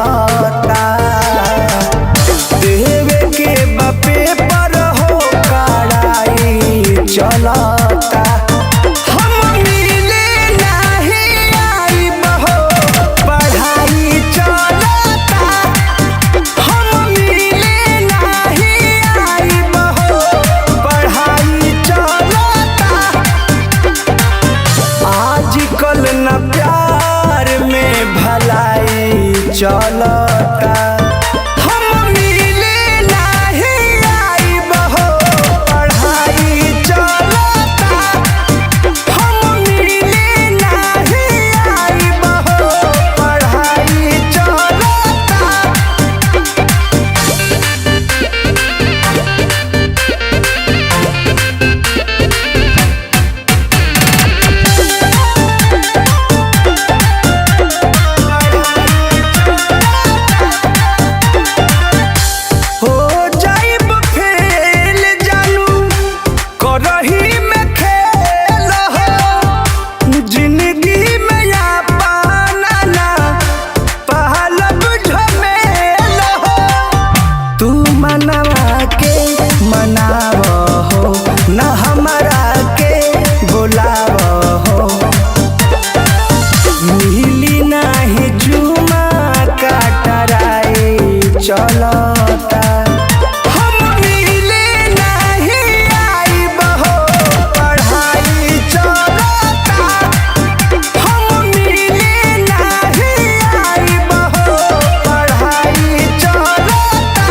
चलता। देवे के बापे पर हो कड़ाई चलता। हम मिले नहीं आई बहो पढ़ाई चलता। हम मिले नहीं आई बहो पढ़ाई चलता। आजकल न प्यार में भलाई चलता। हम मिले नहीं आई बहो पढ़ाई चलता। हम मिले नहीं आई बहो पढ़ाई चलता। हो जाइब फेल जानू करही में खेल हो। जिंदगी में या पाना ना पहलब झमेल हो। तू मनवा के मनाव हो न हमरा के बुलाव हो। मिली नाही जुमा काटराई चलता। हम मिले नहीं आई बहो पढ़ाई चलता। हम मिले नहीं आई बहो पढ़ाई चलता।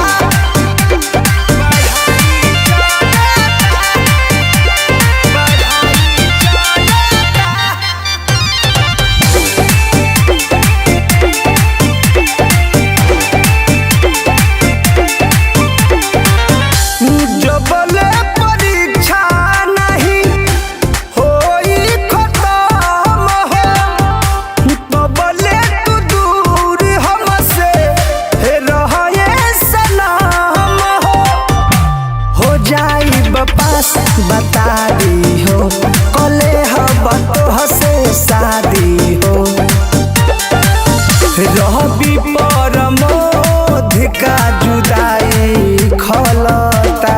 जबले परीक्षा नहीं होई खत्म हो तबले तू दूर हमसे रहे सनम हो जाइब पास बता दी हो कले हब तोहसे शादी हो। रहबी परमोध का जुदाई खलता।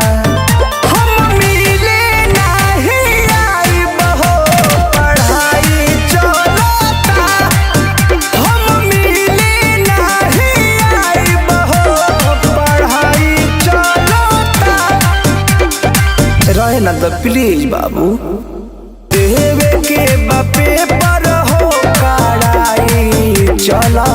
हम मिले नहीं आई बहो पढ़ाई चलता। हम मिले नहीं आई बहो पढ़ाई चलता। रहे ना तो प्लीज बाबू। देवे के बापे पर हो कड़ाई चला।